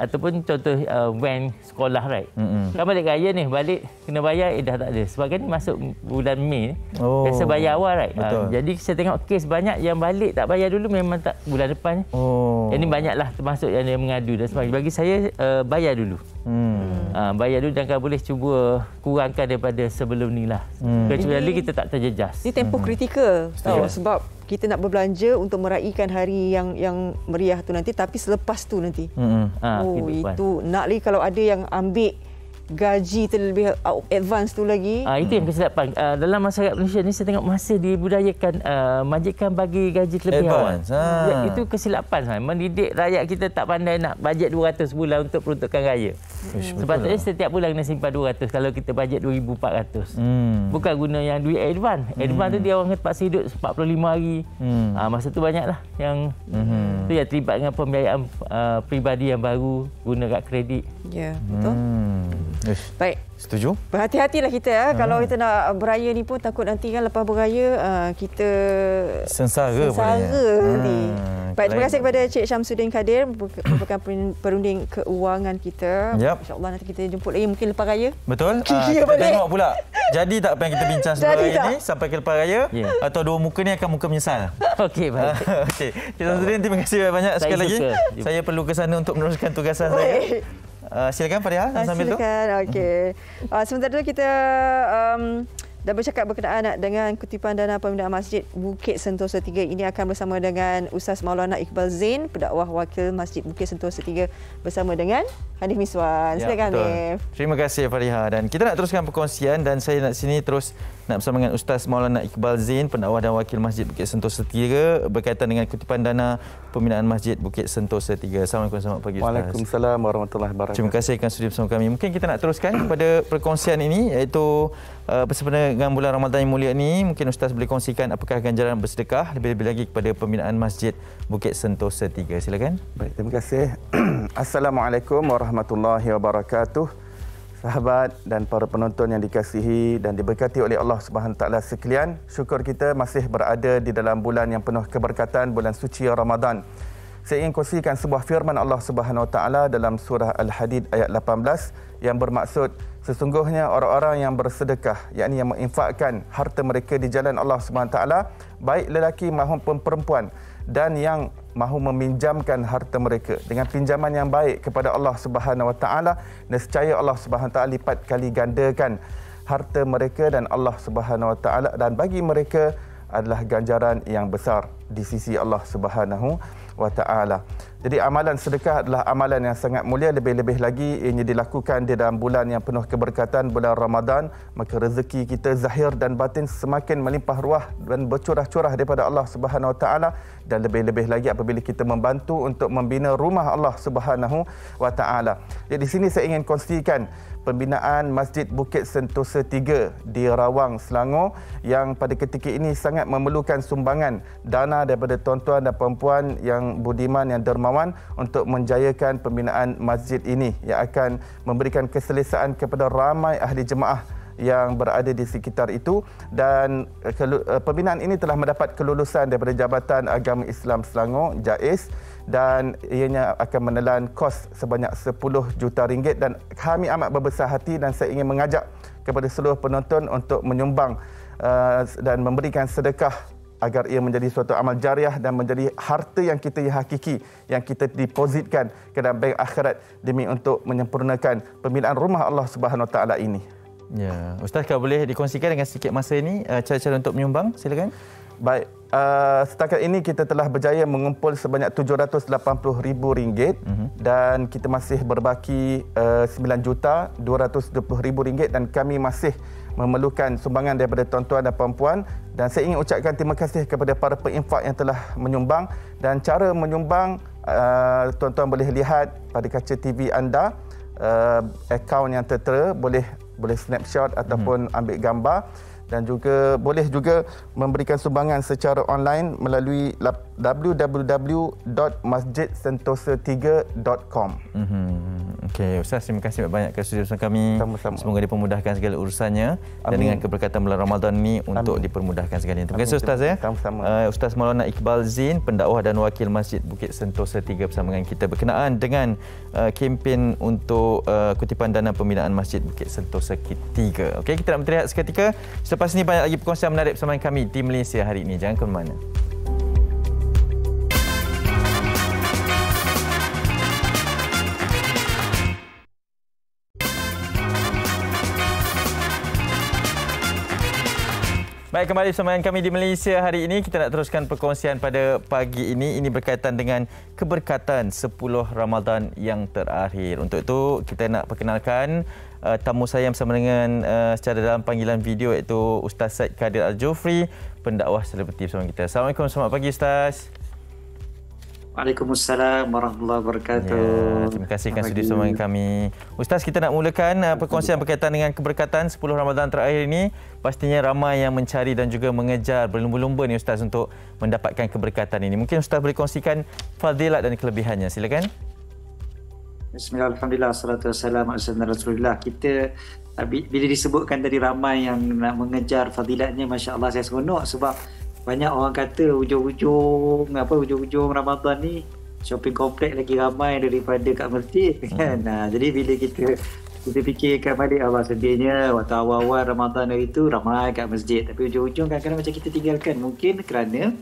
Ataupun contoh van sekolah, right? Kan balik raya ni, balik kena bayar, dah tak ada. Sebab kan ni masuk bulan Mei ni. Biasa bayar awal, right? Jadi saya tengok kes banyak yang balik tak bayar dulu, memang tak bulan depan. Yang ni banyaklah termasuk yang dia mengadu dan sebagainya. Bagi saya bayar dulu. Bayar dulu dan kalau boleh cuba kurangkan daripada sebelum ni lah. Kecuali kita tak terjejas. Ini tempoh kritikal. Sebab kita nak berbelanja untuk meraihkan hari yang meriah tu nanti, tapi selepas tu nanti. Itu nak lagi kalau ada yang ambil gaji terlebih advance tu lagi. Itu yang kesilapan. Dalam masyarakat Malaysia ni saya tengok masih dibudayakan majikan bagi gaji terlebih advance. Itu kesilapan. Mendidik rakyat kita tak pandai nak bajet 200 bulan untuk peruntukan raya. Sepatutnya setiap bulan kena simpan 200 kalau kita bajet 2,400. Bukan guna yang duit advance. Advance tu dia orang terpaksa hidup 45 hari. Masa tu banyaklah yang tu yang terlibat dengan pembiayaan peribadi yang baru guna kad kredit. Ya, betul. Baik. Setuju? Berhati-hatilah kita kalau kita nak beraya ni pun takut nanti kan lepas beraya kita sengsara nanti. Baik, terima kasih kepada Cik Syamsuddin Kadir merupakan perunding keuangan kita. InsyaAllah nanti kita jemput lagi mungkin lepas raya. Betul. Kita tengok pula. Jadi tak apa yang kita bincang sebelum raya ni sampai ke lepas raya atau dua muka ni akan muka menyesal. Okey, baik. Okey. Cik Syamsuddin, terima kasih banyak sekali lagi. Saya perlu ke sana untuk meneruskan tugasan saya. Silakan Fariha sambil tu. Silakan. Okey. Sementara tu kita dah bercakap berkenaan dengan kutipan dana pembinaan Masjid Bukit Sentosa 3. Ini akan bersama dengan Ustaz Maulana Iqbal Zain, pendakwah wakil Masjid Bukit Sentosa 3 bersama dengan Hanif Miswan. Silakan Hanif. Terima kasih Fariha, dan kita nak teruskan perkongsian dan saya nak sini terus nak bersama dengan Ustaz Maulana Iqbal Zain, pendakwah dan wakil Masjid Bukit Sentosa 3 berkaitan dengan kutipan dana pembinaan Masjid Bukit Sentosa 3. Assalamualaikum, selamat pagi Ustaz. Waalaikumsalam warahmatullahi wabarakatuh. Terima kasih kerana sudi bersama kami. Mungkin kita nak teruskan kepada perkongsian ini, iaitu bersempena dengan bulan Ramadan yang mulia ini, mungkin Ustaz boleh kongsikan apakah ganjaran bersedekah lebih-lebih lagi kepada pembinaan Masjid Bukit Sentosa 3. Silakan. Baik, terima kasih. Assalamualaikum warahmatullahi wabarakatuh. Sahabat dan para penonton yang dikasihi dan diberkati oleh Allah Subhanahu Taala sekalian, syukur kita masih berada di dalam bulan yang penuh keberkatan, bulan suci Ramadan. Saya ingin kongsikan sebuah firman Allah Subhanahu Taala dalam surah Al-Hadid ayat 18 yang bermaksud sesungguhnya orang-orang yang bersedekah, yakni yang menginfakkan harta mereka di jalan Allah Subhanahu Taala, baik lelaki maupun perempuan, dan yang mahu meminjamkan harta mereka dengan pinjaman yang baik kepada Allah Subhanahu Wa Taala, nescaya Allah Subhanahu Wa Taala lipat kali gandakan harta mereka dan Allah Subhanahu Wa Taala, dan bagi mereka adalah ganjaran yang besar di sisi Allah Subhanahu Wa Taala. Jadi amalan sedekah adalah amalan yang sangat mulia, lebih-lebih lagi ianya dilakukan di dalam bulan yang penuh keberkatan, bulan Ramadan, maka rezeki kita zahir dan batin semakin melimpah ruah dan bercurah-curah daripada Allah Subhanahu Wa Taala, dan lebih-lebih lagi apabila kita membantu untuk membina rumah Allah Subhanahu Wa Taala. Jadi di sini saya ingin kongsikan pembinaan Masjid Bukit Sentosa 3 di Rawang, Selangor, yang pada ketika ini sangat memerlukan sumbangan dana daripada tuan-tuan dan puan-puan yang budiman, yang dermawan, untuk menjayakan pembinaan masjid ini yang akan memberikan keselesaan kepada ramai ahli jemaah yang berada di sekitar itu. Dan pembinaan ini telah mendapat kelulusan daripada Jabatan Agama Islam Selangor, JAIS, dan ianya akan menelan kos sebanyak 10 juta ringgit, dan kami amat berbesar hati dan saya ingin mengajak kepada seluruh penonton untuk menyumbang dan memberikan sedekah agar ia menjadi suatu amal jariah dan menjadi harta yang kita hakiki, yang kita depositkan ke dalam bank akhirat demi untuk menyempurnakan pembinaan rumah Allah Subhanahu Wa Taala ini. Ya, Ustaz, kalau boleh dikongsikan dengan sedikit masa ini cara-cara untuk menyumbang, silakan. Baik. Setakat ini kita telah berjaya mengumpul sebanyak RM780,000 dan kita masih berbaki RM9,220,000 dan kami masih memerlukan sumbangan daripada tuan-tuan dan puan-puan, dan saya ingin ucapkan terima kasih kepada para peinfak yang telah menyumbang. Dan cara menyumbang tuan-tuan boleh lihat pada kaca TV anda, akaun yang tertera, boleh snapshot ataupun ambil gambar. Dan juga boleh juga memberikan sumbangan secara online melalui www.masjidsentosa3.com. Okey, Ustaz, terima kasih banyak ke studio bersama kami. Sama-sama. Semoga dipermudahkan segala urusannya. Amin. Dan dengan keberkatan bulan Ramadan ini untuk dipermudahkan segalanya. Terima kasih Ustaz ya. Sama-sama. Ustaz Maulana Iqbal Zin, pendakwah dan wakil Masjid Bukit Sentosa 3 bersama dengan kita berkenaan dengan kempen untuk kutipan dana pembinaan Masjid Bukit Sentosa 3. Okey, kita nak berteriak seketika. Selepas ini banyak lagi perkongsian menarik bersama kami di Malaysia hari ini. Jangan ke mana. Baik, kembali bersama kami di Malaysia hari ini. Kita nak teruskan perkongsian pada pagi ini. Ini berkaitan dengan keberkatan 10 Ramadan yang terakhir. Untuk itu, kita nak perkenalkan tamu saya bersama dengan secara dalam panggilan video, iaitu Ustaz Said Kadir Al-Jufri, pendakwah selebriti bersama kita. Assalamualaikum, selamat pagi Ustaz. Waalaikumsalam warahmatullahi wabarakatuh. Ya, terima kasih kerana sudi bersama kami. Ustaz, kita nak mulakan perkongsian berkaitan dengan keberkatan 10 Ramadan terakhir ini. Pastinya ramai yang mencari dan juga mengejar, berlumba-lumba ni Ustaz untuk mendapatkan keberkatan ini. Mungkin Ustaz boleh kongsikan fadilat dan kelebihannya. Silakan. Bismillah, alhamdulillah, salatu wassalamu ala Rasulullah. Kita bila disebutkan tadi ramai yang nak mengejar fadilatnya, masya-Allah saya seronok sebab banyak orang kata hujung-hujung Ramadan ni shopping kompleks lagi ramai daripada kat masjid kan. Jadi bila kita fikirkan balik, Allah sedihnya waktu awal-awal Ramadan itu ramai kat masjid, tapi hujung-hujung kadang-kadang macam kita tinggalkan, mungkin kerana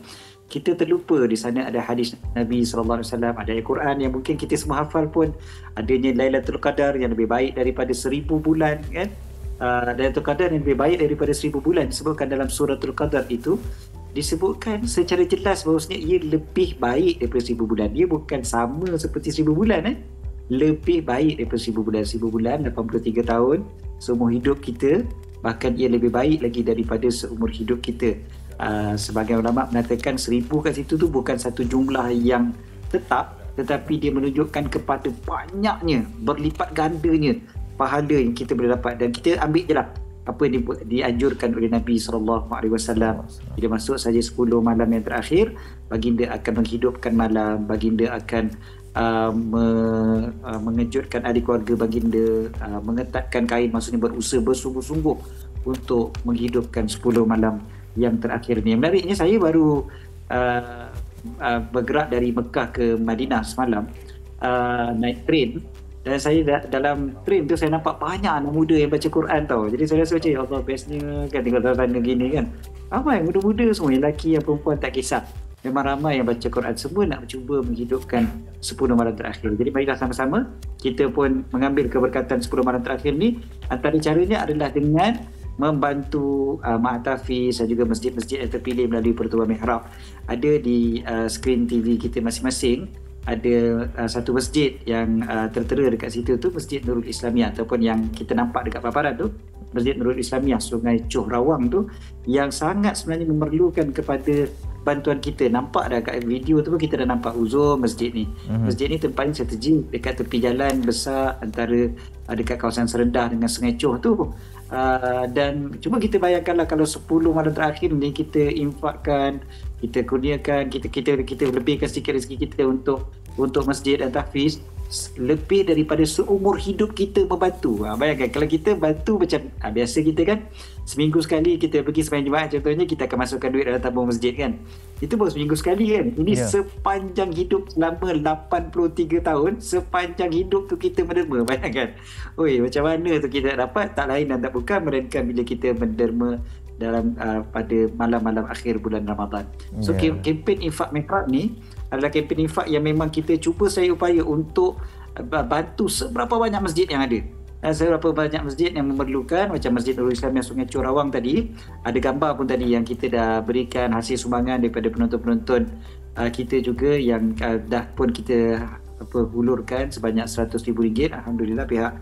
kita terlupa di sana ada hadis Nabi SAW, ada Al-Quran yang mungkin kita semua hafal pun, adanya Lailatul Qadar yang lebih baik daripada 1000 bulan kan. Lailatul Qadar yang lebih baik daripada 1000 bulan disebutkan dalam suratul Qadar itu, disebutkan secara jelas bahawasanya ia lebih baik daripada 1000 bulan. Dia bukan sama seperti 1000 bulan lebih baik daripada 1000 bulan. 1000 bulan 83 tahun seumur hidup kita, bahkan ia lebih baik lagi daripada seumur hidup kita. Sebagai ulama mengatakan 1000 kat situ tu bukan satu jumlah yang tetap, tetapi dia menunjukkan kepada banyaknya, berlipat gandanya pahala yang kita boleh dapat. Dan kita ambil je lah apa yang dianjurkan oleh Nabi SAW. Bila masuk saja 10 malam yang terakhir, baginda akan menghidupkan malam, baginda akan mengejutkan ahli keluarga baginda, mengetatkan kain, maksudnya berusaha bersungguh-sungguh untuk menghidupkan 10 malam yang terakhir ni. Menariknya, saya baru bergerak dari Mekah ke Madinah semalam, naik train. Dan saya dalam train tu saya nampak banyak anak muda yang baca Quran tau. Jadi saya rasa macam, ya Allah, bestnya kan tinggal sana gini kan. Ramai muda-muda semua, yang lelaki yang perempuan tak kisah. Memang ramai yang baca Quran, semua nak cuba menghidupkan 10 malam terakhir. Jadi marilah sama-sama kita pun mengambil keberkatan 10 malam terakhir ni. Antara caranya adalah dengan membantu Ma'atafiz dan juga masjid-masjid yang terpilih melalui Pertuan Mihrab. Ada di skrin TV kita masing-masing, ada satu masjid yang tertera dekat situ tu, Masjid Nurul Islamiyah, ataupun yang kita nampak dekat paparan tu, Masjid Nurul Islamiyah Sungai Chuh Rawang tu, yang sangat sebenarnya memerlukan kepada bantuan kita. Nampak dah kat video tu pun kita dah nampak uzur masjid ni. Masjid ni tempatnya strategik dekat tepi jalan besar antara dekat kawasan serendah dengan Sungai Chuh tu. Dan cuba kita bayangkanlah kalau 10 malam terakhir ni kita infakkan, kita kurniakan, kita lebihkan sedikit rezeki kita untuk masjid dan tahfiz, lebih daripada seumur hidup kita membantu. Bayangkan kalau kita bantu macam biasa kita kan, seminggu sekali kita pergi sembahyang Jumaat contohnya, kita akan masukkan duit dalam tabung masjid kan. Itu baru seminggu sekali kan. Ini sepanjang hidup selama 83 tahun, sepanjang hidup tu kita menderma. Bayangkan. Oi, macam mana tu kita dapat, tak lain dan tak bukan melainkan bila kita menderma dalam pada malam-malam akhir bulan Ramadan. So kempen Infak Mihrab ni adalah kempen infak yang memang kita cuba saya upaya untuk bantu seberapa banyak masjid yang ada. Seberapa banyak masjid yang memerlukan, macam Masjid Nurul Islam yang Sungai Curawang tadi, ada gambar pun tadi yang kita dah berikan hasil sumbangan daripada penonton-penonton kita juga yang dah pun kita hulurkan sebanyak RM100,000. Alhamdulillah pihak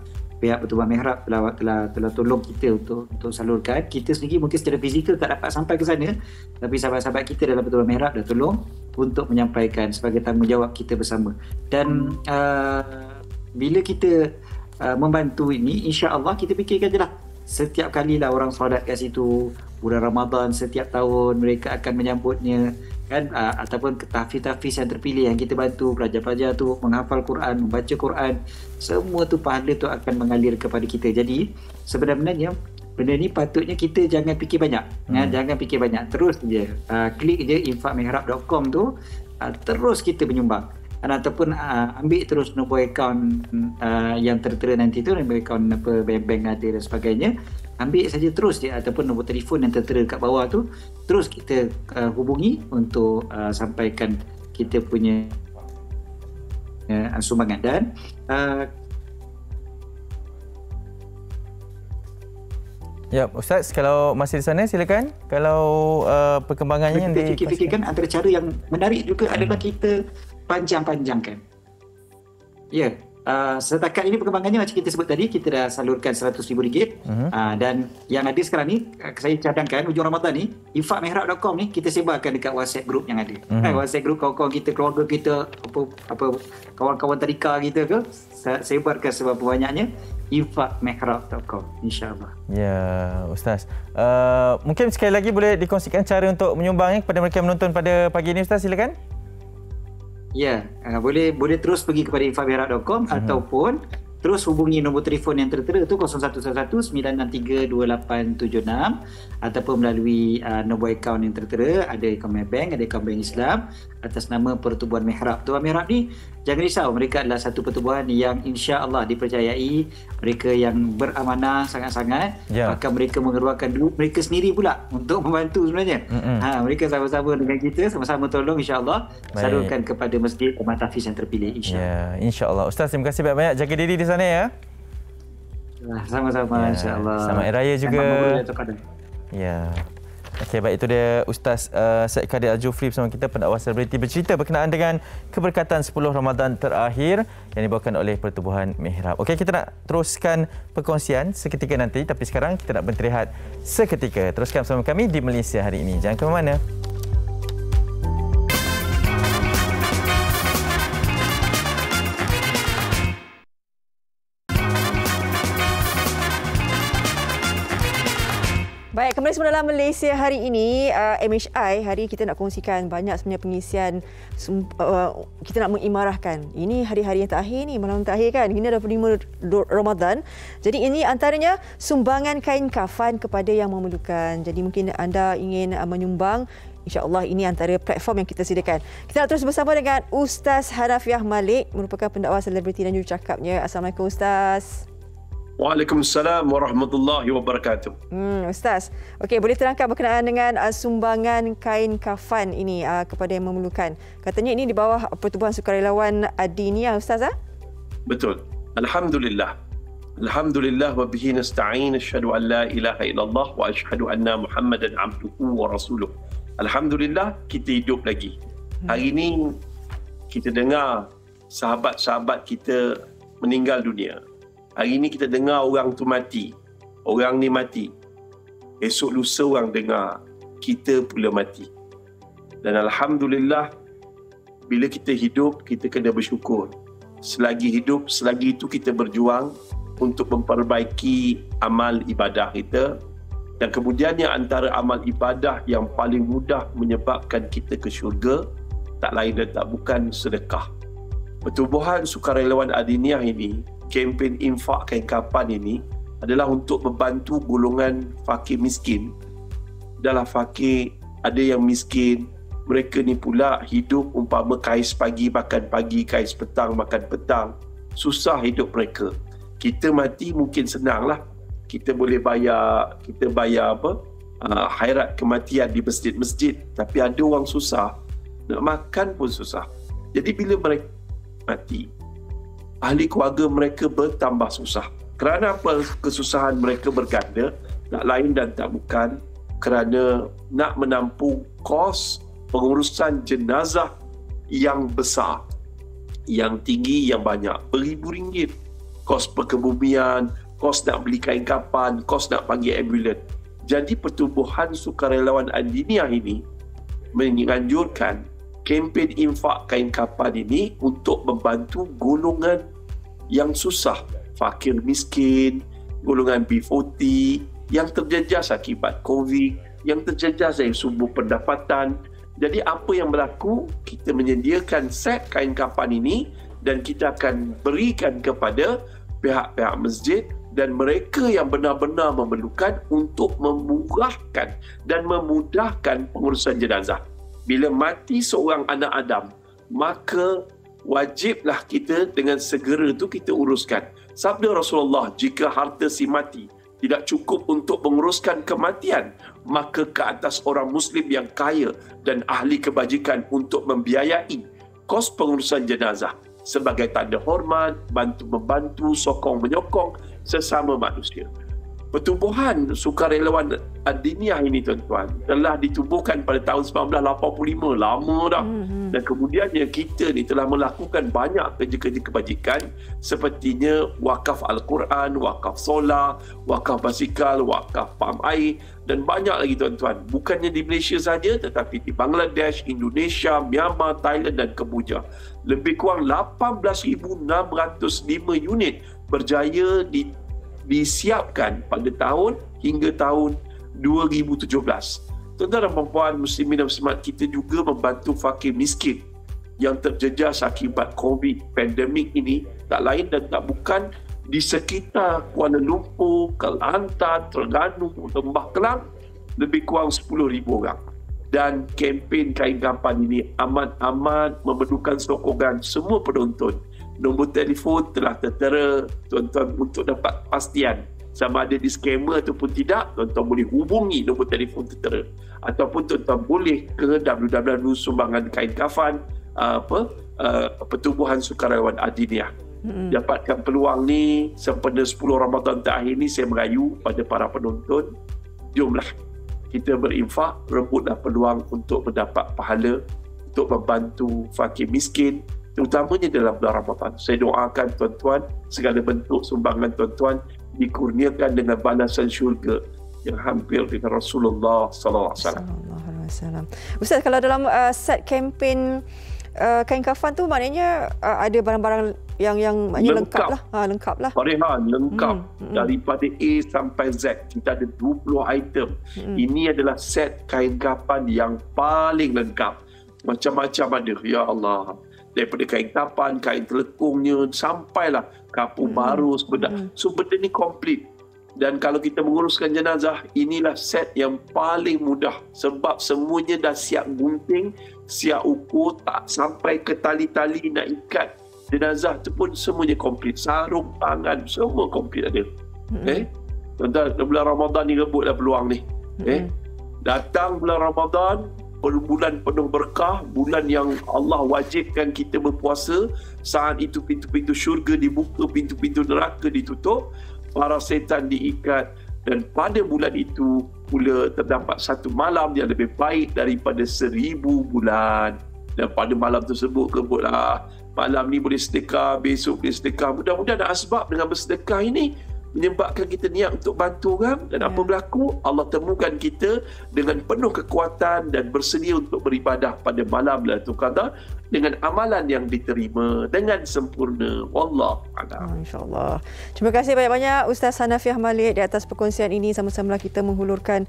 Pertubuhan Mihrab telah tolong kita untuk salurkan. Kita sendiri mungkin secara fizikal tak dapat sampai ke sana, tapi sahabat-sahabat kita dalam Pertubuhan Mihrab dah tolong untuk menyampaikan sebagai tanggungjawab kita bersama. Dan bila kita membantu ini, insya-Allah kita fikirkan je lah, setiap kali lah orang solat kat situ bulan Ramadan setiap tahun, mereka akan menyambutnya kan, ataupun tahfiz-tahfiz yang terpilih yang kita bantu pelajar-pelajar tu menghafal Quran, membaca Quran, semua tu pahala tu akan mengalir kepada kita. Jadi sebenarnya benda ni patutnya kita jangan fikir banyak, jangan fikir banyak, terus je klik je infakmihrab.com tu, terus kita menyumbang. Ataupun ambil terus nombor akaun yang tertera nanti tu, nombor akaun apa bank ada dan sebagainya, ambil saja terus dia, ataupun nombor telefon yang tertera kat bawah tu, terus kita hubungi untuk sampaikan kita punya sumbangan. Dan ya, Ustaz, kalau masih di sana silakan. Kalau perkembangannya yang fikirkan antara cara yang menarik juga adalah kita panjang-panjangkan. Ya, setakat ini perkembangannya macam kita sebut tadi, kita dah salurkan RM100,000. Dan yang ada sekarang ni, saya cadangkan hujung Ramadan ni, infakmihrab.com ni kita sebarkan dekat WhatsApp group yang ada. WhatsApp group kawan-kawan kita, keluarga kita, apa kawan-kawan tadika kita ke, sebarkan seberapa banyaknya infakmihrab.com, insya-Allah. Ya, Ustaz. Mungkin sekali lagi boleh dikongsikan cara untuk menyumbang kepada mereka yang menonton pada pagi ini, Ustaz, silakan. Ya, boleh terus pergi kepada infakmihrab.com ataupun terus hubungi nombor telefon yang tertera tu 0111-963-2876 ataupun melalui nombor akaun yang tertera, ada akaun Maybank, ada akaun Bank Islam atas nama Pertubuhan Mihrab. Pertubuhan Mihrab ni jangan risau, mereka adalah satu pertubuhan yang insya-Allah dipercayai, mereka yang beramanah sangat-sangat, maka mereka mengeluarkan duit mereka sendiri pula untuk membantu sebenarnya. Mereka sama-sama dengan kita, sama-sama tolong insya-Allah salurkan kepada masjid Ahmad Hafiz yang terpilih, insya-Allah. Ya, insya-Allah. Ustaz, terima kasih banyak-banyak, jaga diri di sana ya. Sama-sama, insya-Allah. Selamat Hari Raya juga. Ya. Okey, baik, itu dia Ustaz Syed Qadir Al-Jufri bersama kita, pendakwah selebriti, bercerita berkenaan dengan keberkatan 10 Ramadan terakhir yang dibawakan oleh Pertubuhan Mihrab. Okey, kita nak teruskan perkongsian seketika nanti, tapi sekarang kita nak berhenti seketika. Teruskan bersama kami di Malaysia Hari Ini. Jangan ke mana-mana. Baik, kembali semula dalam Malaysia Hari Ini. MHI, hari kita nak kongsikan banyak sebenarnya pengisian, kita nak mengimarahkan. Ini hari-hari yang terakhir ni, malam terakhir kan. Ini adalah 5 Ramadan. Jadi ini antaranya sumbangan kain kafan kepada yang memerlukan. Jadi mungkin anda ingin menyumbang, InsyaAllah ini antara platform yang kita sediakan. Kita nak terus bersama dengan Ustaz Hanafiah Malik, merupakan pendakwah selebriti dan jurucakapnya. Assalamualaikum Ustaz. Waalaikumsalam warahmatullahi wabarakatuh. Ustaz, okey, boleh terangkan berkenaan dengan sumbangan kain kafan ini kepada yang memerlukan. Katanya ini di bawah Pertubuhan Sukarelawan Adiniyah, Ustaz? Betul. Alhamdulillah. Alhamdulillah wa bihi nasta'in, asyhadu an la ilaha illallah wa asyhadu anna Muhammadan abduhu wa rasuluh. Alhamdulillah kita hidup lagi. Hari ini kita dengar sahabat-sahabat kita meninggal dunia. Hari ini kita dengar orang tu mati. Orang ni mati. Esok lusa orang dengar kita pula mati. Dan Alhamdulillah, bila kita hidup, kita kena bersyukur. Selagi hidup, selagi itu kita berjuang untuk memperbaiki amal ibadah kita. Dan kemudiannya antara amal ibadah yang paling mudah menyebabkan kita ke syurga, tak lain dan tak bukan sedekah. Pertubuhan Sukarelawan Adiniyah ini, kempen infak kain kafan ini adalah untuk membantu golongan fakir miskin. Adalah fakir, ada yang miskin, mereka ni pula hidup umpama kais pagi makan pagi, kais petang makan petang. Susah hidup mereka. Kita mati mungkin senanglah. Kita boleh bayar khairat kematian di masjid-masjid, tapi ada orang susah, nak makan pun susah. Jadi bila mereka mati, ahli keluarga mereka bertambah susah. Kerana apa kesusahan mereka berganda? Tak lain dan tak bukan kerana nak menampung kos pengurusan jenazah yang besar, yang tinggi, yang banyak, beribu ringgit. Kos perkebumian, kos nak beli kain kapan, kos nak panggil ambulans. Jadi Pertubuhan Sukarelawan Adiniah ini menganjurkan kempen infak kain kapan ini untuk membantu golongan yang susah, fakir miskin, golongan B40 yang terjejas akibat COVID, yang terjejas dari sumber pendapatan. Jadi apa yang berlaku, kita menyediakan set kain kapan ini dan kita akan berikan kepada pihak-pihak masjid dan mereka yang benar-benar memerlukan untuk memurahkan dan memudahkan pengurusan jenazah. Bila mati seorang anak Adam, maka wajiblah kita dengan segera itu kita uruskan. Sabda Rasulullah, jika harta si mati tidak cukup untuk menguruskan kematian, maka ke atas orang Muslim yang kaya dan ahli kebajikan untuk membiayai kos pengurusan jenazah sebagai tanda hormat, bantu-membantu, sokong-menyokong sesama manusia. Pertubuhan Sukarelawan Adiniah ini, tuan-tuan, telah ditubuhkan pada tahun 1985, lama dah. Dan kemudiannya kita ni telah melakukan banyak kerja-kerja kebajikan sepertinya wakaf Al-Quran, wakaf solar, wakaf basikal, wakaf pam air dan banyak lagi, tuan-tuan. Bukannya di Malaysia saja tetapi di Bangladesh, Indonesia, Myanmar, Thailand dan Kemboja. Lebih kurang 18,605 unit berjaya disiapkan pada tahun hingga tahun 2017. Tuan-tuan dan puan muslimin dan muslimat, kita juga membantu fakir miskin yang terjejas akibat COVID pandemik ini, tak lain dan tak bukan di sekitar Kuala Lumpur, Kelantan, Terengganu, Lembah Kelang, lebih kurang 10,000 orang. Dan kempen kain kapan ini amat-amat memerlukan sokongan semua penonton. Nombor telefon telah tertera, tuan-tuan, untuk dapat pastian sama ada disclaimer ataupun tidak. Tuan-tuan boleh hubungi nombor telefon tertera ataupun tuan-tuan boleh ke www.sumbangankain-kafan Pertubuhan Sukarelawan Adiniah. Dapatkan peluang ni sempena 10 Ramadan terakhir ni. Saya merayu pada para penonton, jomlah kita berinfak, rebutlah peluang untuk mendapat pahala untuk membantu fakir miskin, terutamanya dalam bulan Ramadan. Saya doakan tuan-tuan, segala bentuk sumbangan tuan-tuan dikurniakan dengan balasan syurga yang hampir dengan Rasulullah sallallahu alaihi wasallam. Ustaz, kalau dalam set kempen kain kafan tu maknanya ada barang-barang yang lengkap lah. Lengkap lah. Parehan, lengkap. Daripada A sampai Z. Kita ada 20 item. Ini adalah set kain kafan yang paling lengkap. Macam-macam ada. Ya Allah. Daripada kain kapan, kain telekungnya, sampailah kapur baru sebenarnya. So benda ni komplit. Dan kalau kita menguruskan jenazah, inilah set yang paling mudah. Sebab semuanya dah siap gunting, siap ukur, tak sampai ke tali-tali nak ikat. Jenazah tu pun semuanya komplit. Sarung, tangan, semua komplit ada. Tuan-tuan, bulan Ramadan ni rebutlah peluang ni. Datang bulan Ramadan, bulan penuh berkah, bulan yang Allah wajibkan kita berpuasa. Saat itu pintu-pintu syurga dibuka, pintu-pintu neraka ditutup, para setan diikat, dan pada bulan itu pula terdapat satu malam yang lebih baik daripada 1000 bulan. Dan pada malam tersebut rebutlah. Malam ni boleh sedekah, besok boleh sedekah. Mudah-mudahan asbab dengan bersedekah ini menyebabkan kita niat untuk bantu orang, dan apa berlaku? Allah temukan kita dengan penuh kekuatan dan bersedia untuk beribadah pada malam Lailatul Qadar dengan amalan yang diterima dengan sempurna. Wallahu a'lam. Insya-Allah. Terima kasih banyak-banyak Ustaz Hanafiah Malik di atas perkongsian ini. Sama-sama kita menghulurkan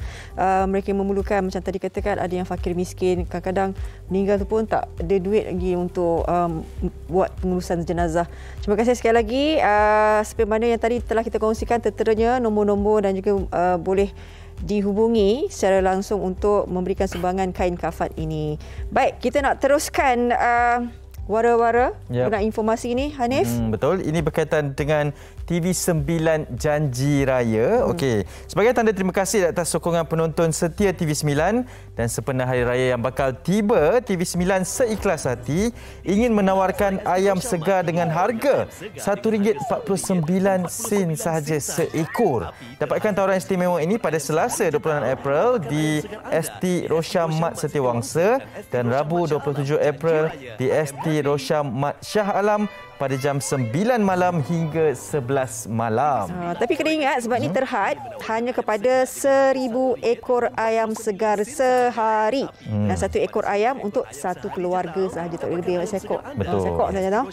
mereka yang memerlukan, macam tadi katakan ada yang fakir miskin, kadang-kadang meninggal tu pun tak ada duit lagi untuk buat pengurusan jenazah. Terima kasih sekali lagi. Seperti mana yang tadi telah kita kongsikan terteranya nombor-nombor dan juga boleh dihubungi secara langsung untuk memberikan sumbangan kain kafan ini. Baik, kita nak teruskan wara-wara nak informasi ni, Hanif? Betul. Ini berkaitan dengan TV9 Janji Raya. Okey. Sebagai tanda terima kasih atas sokongan penonton setia TV9 dan sempena Hari Raya yang bakal tiba, TV9 seikhlas hati ingin menawarkan ayam segar dengan harga RM1.49 sahaja seekor. Dapatkan tawaran istimewa ini pada Selasa 26 April di ST Rosham Mat Setiawangsa dan Rabu 27 April di ST Rosham Mat Shah Alam pada jam 9 malam hingga 11 malam. Tapi kena ingat sebab ni terhad hanya kepada 1,000 ekor ayam segar sehari. Dan 1 ekor ayam untuk 1 keluarga sahaja, tak boleh lebih sekok. Sekok saja tau.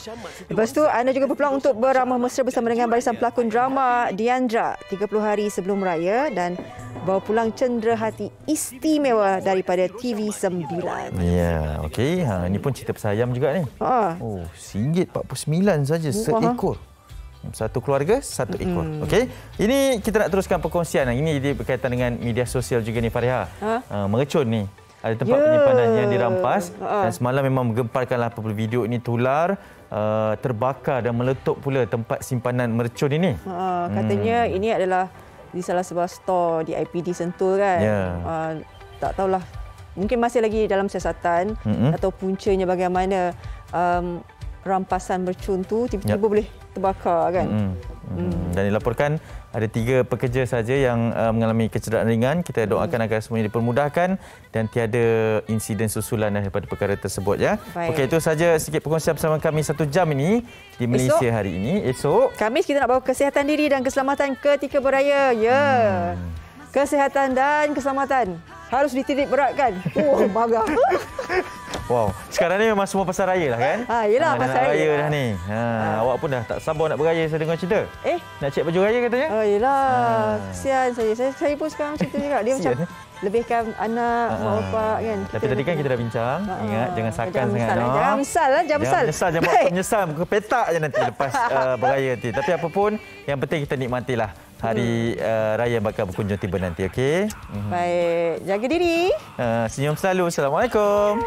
Lepas tu anda juga berpeluang untuk beramah mesra bersama dengan barisan pelakon drama Diandra 30 hari sebelum raya dan bawa pulang cenderahati istimewa daripada TV9. Ya, okey. Ini pun cerita pasal ayam juga ni. Oh, RM1.49 saja seekor. Satu keluarga, 1 ekor. Okey. Ini kita nak teruskan perkongsian. Ini berkaitan dengan media sosial juga ni, Fariha. Mercun ni. Ada tempat penyimpanan yang dirampas dan semalam memang menggemparkanlah apabila video ini tular. Terbakar dan meletup pula tempat simpanan mercun ini. Katanya ini adalah di salah sebuah store di IPD Sentul kan. Tak tahulah, mungkin masih lagi dalam siasatan atau puncanya bagaimana rampasan mercun tu tiba-tiba boleh terbakar kan. Dan dilaporkan ada 3 pekerja saja yang mengalami kecederaan ringan. Kita doakan agar semuanya dipermudahkan dan tiada insiden susulan daripada perkara tersebut ya. Okey, itu saja sedikit perkongsian bersama kami 1 jam ini di Malaysia hari ini. Esok Khamis kita nak bawa kesihatan diri dan keselamatan ketika beraya. Kesihatan dan keselamatan harus dititik beratkan. Bangga. Wow, sekarang ni memang semua pasal raya lah kan? Yelah, pasal raya dah ni. Awak pun dah tak sabar nak beraya, saya dengar cerita. Nak cek baju raya katanya? Yelah, kesian saya. Saya pun sekarang cerita juga. Dia macam lebihkan anak, mak bapak kan. Tapi tadi kan kita dah bincang. Ingat, jangan sakan sangat. Jangan mesal lah, jangan mesal. Jangan menyesal, muka petak je nanti lepas beraya nanti. Tapi apa pun, yang penting kita nikmatilah hari raya yang bakal berkunjung tiba nanti, okey? Baik, jaga diri. Senyum selalu. Assalamualaikum.